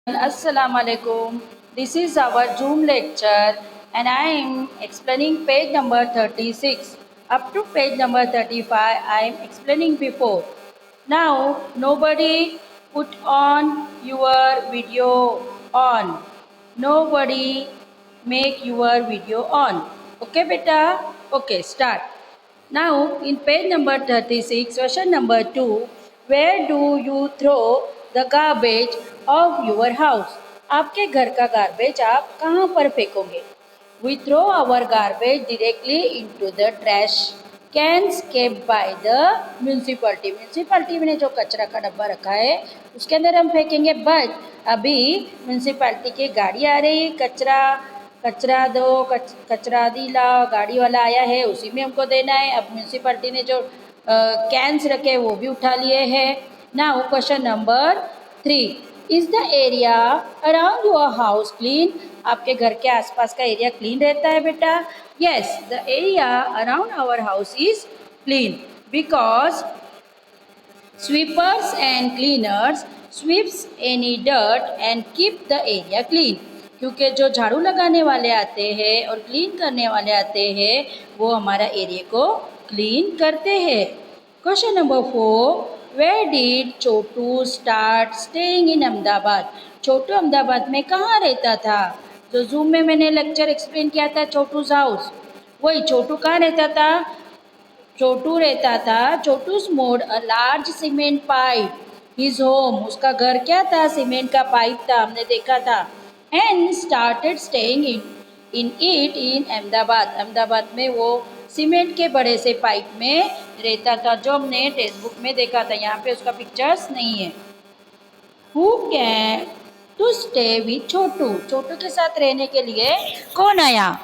Assalamu alaikum. This is our Zoom lecture and I am explaining page number 36. Up to page number 35 I am explaining before. Now nobody put on your video on. Nobody make your video on. Okay beta? Okay, start. Now, in page number 36, question number 2, where do you throw the garbage of your house? आपके घर का garbage आप कहाँ पर फेंकोगे? We throw our garbage directly into the trash cans kept by the municipality. Municipality ने जो कचरा का डब्बा रखा है उसके अंदर हम फेंकेंगे, बट अभी म्यूनसिपैलिटी की गाड़ी आ रही है, कचरा कचरा दो कचरा दिला गाड़ी वाला आया है, उसी में हमको देना है। अब म्यूनसिपैलिटी ने जो कैंस रखे वो भी उठा लिए हैं। Now question number 3, is the area around your house clean? आपके घर के आसपास का एरिया क्लीन रहता है बेटा? Yes, the area around our house is clean because sweepers and cleaners sweeps any dirt and keep the area clean. क्योंकि जो झाड़ू लगाने वाले आते हैं और क्लीन करने वाले आते हैं वो हमारा एरिया को क्लीन करते हैं। Question number 4, where did Chhotu start staying in Ahmedabad? Chhotu Ahmedabad में कहाँ रहता था? जो जूम में मैंने लेक्चर एक्सप्लेन किया था छोटूज हाउस, वही छोटू कहाँ रहता था? छोटू रहता था, Chhotu's made a large cement pipe his home. उसका घर क्या था? सीमेंट का पाइप था, हमने देखा था। And started staying in it in Ahmedabad. Ahmedabad में वो सीमेंट के बड़े से पाइप में रहता था, जो हमने टेक्स्ट बुक में देखा था। यहाँ पे उसका पिक्चर्स नहीं है। Who came to stay with Chhotu? Chhotu के साथ रहने के लिए कौन आया?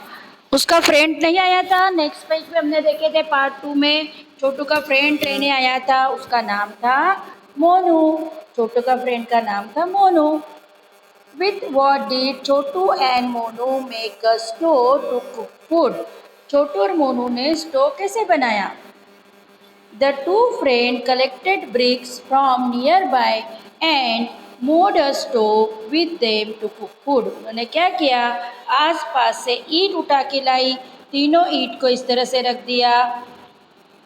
उसका फ्रेंड नहीं आया था? नेक्स्ट पेज पे हमने देखे थे पार्ट 2 में छोटू का फ्रेंड रहने आया था, उसका नाम था मोनू। छोटू का फ्रेंड का नाम था Monu. With what did Chhotu and Monu make a stove to cook food? Chhotu और मोनू ने स्टोव कैसे बनाया? The two friends collected bricks from nearby and made a stove with them to cook food. उन्होंने क्या किया? आस पास से ईंट उठा के लाई, तीनों ईंट को इस तरह से रख दिया,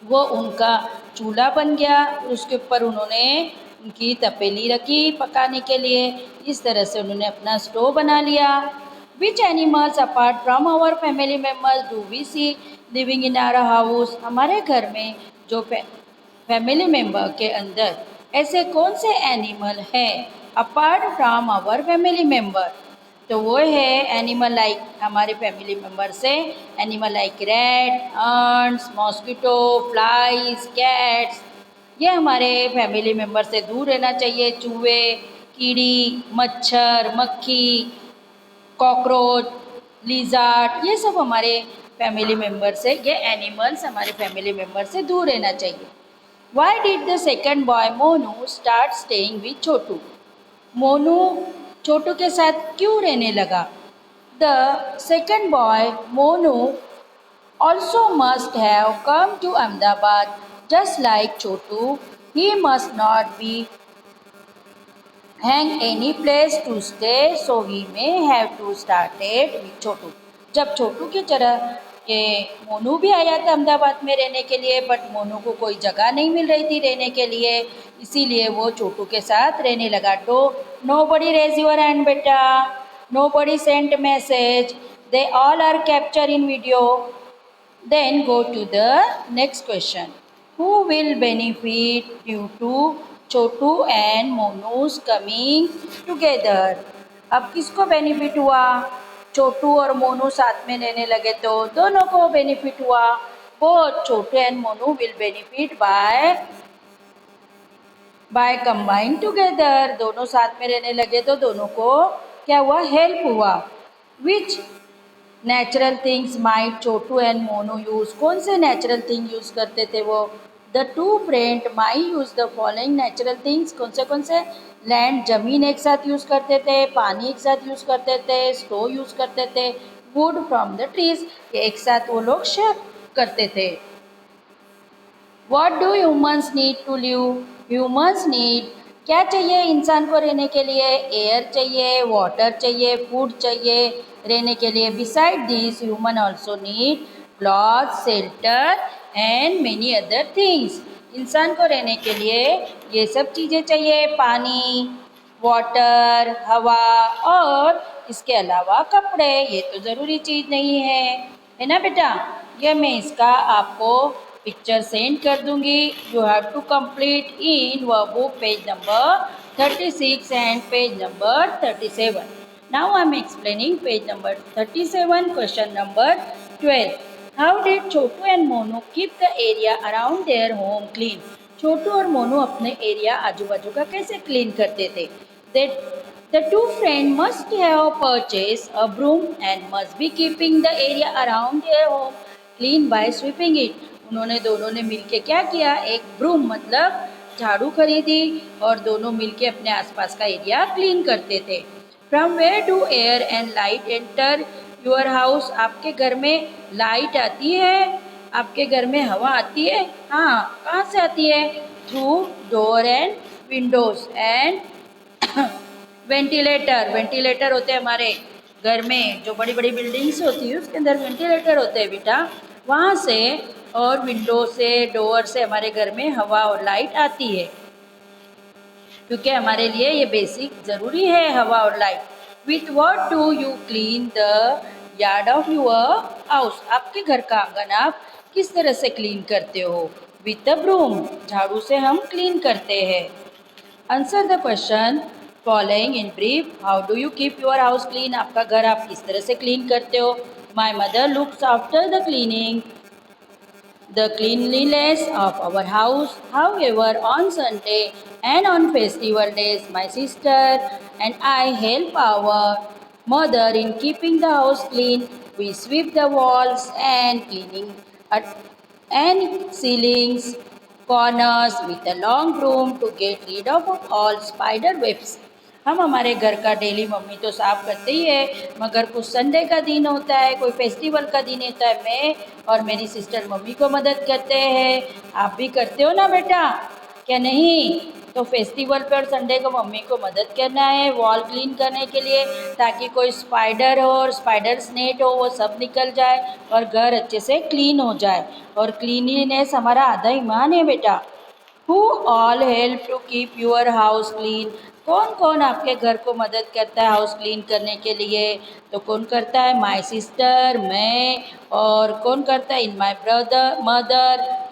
वो उनका चूल्हा बन गया। उसके ऊपर उन्होंने उनकी तपेली रखी पकाने के लिए। इस तरह से उन्होंने अपना स्टोव बना लिया। Which animals apart from our family members do we see living in our house? हमारे घर में जो फैमिली मेम्बर के अंदर ऐसे कौन से एनिमल हैं apart from our family member? तो वो है एनिमल लाइक, हमारे फैमिली मेम्बर से एनिमल लाइक रैट, अर्न्स, मॉस्किटो, फ्लाइज, कैट्स। ये हमारे फैमिली मेम्बर से दूर रहना चाहिए। चूहे, कीड़ी, मच्छर, मक्खी, कॉकरोच, लिजार्ड, ये सब हमारे फैमिली मेम्बर से, ये एनिमल्स हमारे फैमिली मेम्बर से दूर रहना चाहिए। Why did the second boy Monu start staying with छोटू? मोनू छोटू के साथ क्यों रहने लगा? The second boy Monu also must have come to Ahmedabad just like Chhotu. He must not be hang any place to stay, so he may have to started with छोटू. जब छोटू की तरह ये मोनू भी आया था अहमदाबाद में रहने के लिए, बट मोनू को कोई जगह नहीं मिल रही थी रहने के लिए, इसीलिए वो छोटू के साथ रहने लगा। तो nobody raise your hand बेटा, nobody sent message, they all are capture in video. Then go to the next question, who will benefit due to Chhotu and Monu's coming together? अब किसको बेनिफिट हुआ? छोटू और मोनू साथ में रहने लगे तो दोनों को बेनिफिट हुआ। Both Chhotu and Monu will benefit by combine together. दोनों साथ में रहने लगे तो दोनों को क्या हुआ? हेल्प हुआ। विच natural things might Chhotu and Monu use? कौन से नेचुरल थिंग यूज करते थे वो? The two friend my use the following natural things. कौन से? लैंड, जमीन एक साथ यूज करते थे, पानी एक साथ यूज करते थे, स्टोव यूज करते थे, वुड फ्रॉम द ट्रीज, ये एक साथ वो लोग शेयर करते थे। What do humans need to live? Humans need क्या चाहिए इंसान को रहने के लिए? एयर चाहिए, वाटर चाहिए, फूड चाहिए रहने के लिए। Beside this human also need cloth, shelter and many other things. इंसान को रहने के लिए ये सब चीज़ें चाहिए, पानी, वाटर, हवा और इसके अलावा कपड़े। ये तो ज़रूरी चीज़ नहीं है ना बेटा? ये मैं इसका आपको पिक्चर सेंड कर दूंगी। You have to complete in workbook page number 36 and page number 37. Now I am explaining page number 37, question number 12. How did Chotu and Monu keep the area around their home clean? छोटू और मोनू अपने area आजू बाजू का कैसे clean करते थे? The two friends must have purchased a broom and must be keeping the area around their home clean by sweeping it. उन्होंने दोनों ने मिलके क्या किया? एक ब्रूम मतलब झाड़ू खरीदी और दोनों मिलके अपने आसपास का एरिया क्लीन करते थे। From where do air and light enter your house? आपके घर में लाइट आती है? आपके घर में हवा आती है? हाँ, कहाँ से आती है? Through door and windows and ventilator होते हैं हमारे घर में, जो बड़ी बड़ी बिल्डिंग्स होती है उसके अंदर वेंटिलेटर होते हैं बेटा, वहाँ से और विंडो से, डोर से हमारे घर में हवा और लाइट आती है, क्योंकि हमारे लिए ये बेसिक ज़रूरी है हवा और light. With what do you clean the yard of your house? आपके घर का आंगन आप किस तरह से क्लीन करते हो? विथ द ब्रूम, झाड़ू से हम क्लीन करते हैं। Answer the question following in brief. How do you keep your house clean? आपका घर आप किस तरह से क्लीन करते हो? My mother looks after the cleaning the cleanliness of our house. However, on Sunday and on festival days, my sister and I help our mother in keeping the house clean. We sweep the walls and cleaning at and ceilings, corners with a long broom to get rid of all spider webs. हम हमारे घर का daily mummy तो साफ़ करते ही है, मगर कुछ संडे का दिन होता है, कोई फेस्टिवल का दिन होता है, मैं और मेरी सिस्टर मम्मी को मदद करते हैं। आप भी करते हो ना बेटा, क्या नहीं? तो फेस्टिवल पर संडे को मम्मी को मदद करना है वॉल क्लीन करने के लिए, ताकि कोई स्पाइडर हो और स्पाइडर्स नेट हो वो सब निकल जाए और घर अच्छे से क्लीन हो जाए। और क्लीनलीनेस हमारा आधा ईमान है बेटा। Who all help to keep your house clean? कौन कौन आपके घर को मदद करता है हाउस क्लीन करने के लिए? तो कौन करता है? माई सिस्टर, मैं, और कौन करता है? इन माई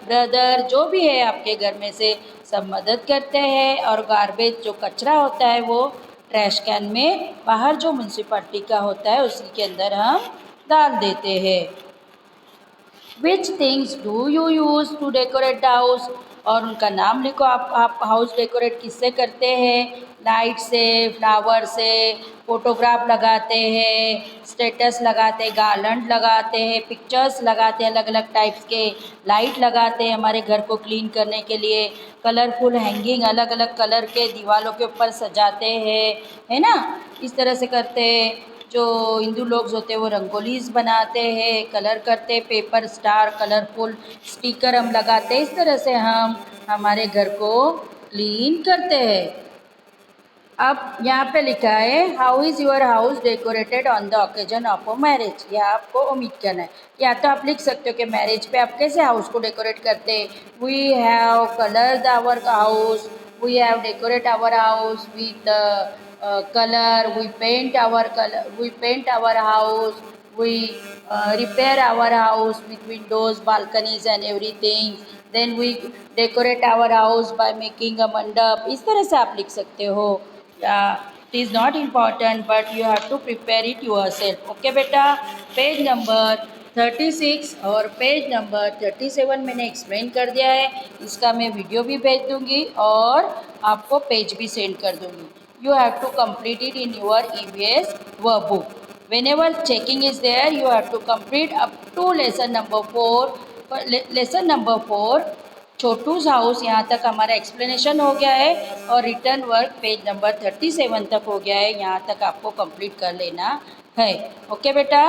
ब्रदर, जो भी है आपके घर में से सब मदद करते हैं। और गार्बेज जो कचरा होता है वो ट्रैश कैन में बाहर जो म्यूनसिपैलिटी का होता है उसी के अंदर हम डाल देते हैं। Which things do you use to decorate the house? और उनका नाम लिखो। आप हाउस डेकोरेट किससे करते हैं? लाइट से, फ्लावर से, फोटोग्राफ लगाते हैं, स्टेटस लगाते हैं, गार्लैंड लगाते हैं, पिक्चर्स लगाते हैं, अलग अलग टाइप्स के लाइट लगाते हैं हमारे घर को क्लीन करने के लिए, कलरफुल हैंगिंग अलग अलग कलर के दीवारों के ऊपर सजाते हैं, है ना? इस तरह से करते हैं। जो हिंदू लोग होते हैं वो रंगोलीज बनाते हैं, कलर करते हैं, पेपर स्टार, कलरफुल स्टिकर हम लगाते हैं। इस तरह से हम हमारे घर को क्लीन करते हैं। अब यहाँ पे लिखा है how is your house decorated on the occasion of a marriage. यह आपको ओमिट करना है। या तो आप लिख सकते हो कि मैरिज पे आप कैसे हाउस को डेकोरेट करते हैं। We have coloured our house, we have decorate our house with color, we paint our house, we repair our house with windows, balconies and everything, then we decorate our house by making a mandap। इस तरह से आप लिख सकते हो। It is not important but you have to prepare it yourself। Okay बेटा, page number 36 और page number 37 मैंने एक्सप्लेन कर दिया है। इसका मैं वीडियो भी भेज दूँगी और आपको पेज भी सेंड कर दूँगी। You have to complete it in your EVS workbook. Whenever checking is there, you have to complete up to lesson number 4। lesson number 4 छोटू's house यहाँ तक हमारा एक्सप्लेनेशन हो गया है और रिटर्न वर्क पेज नंबर 37 तक हो गया है। यहाँ तक आपको कंप्लीट कर लेना है। ओके बेटा।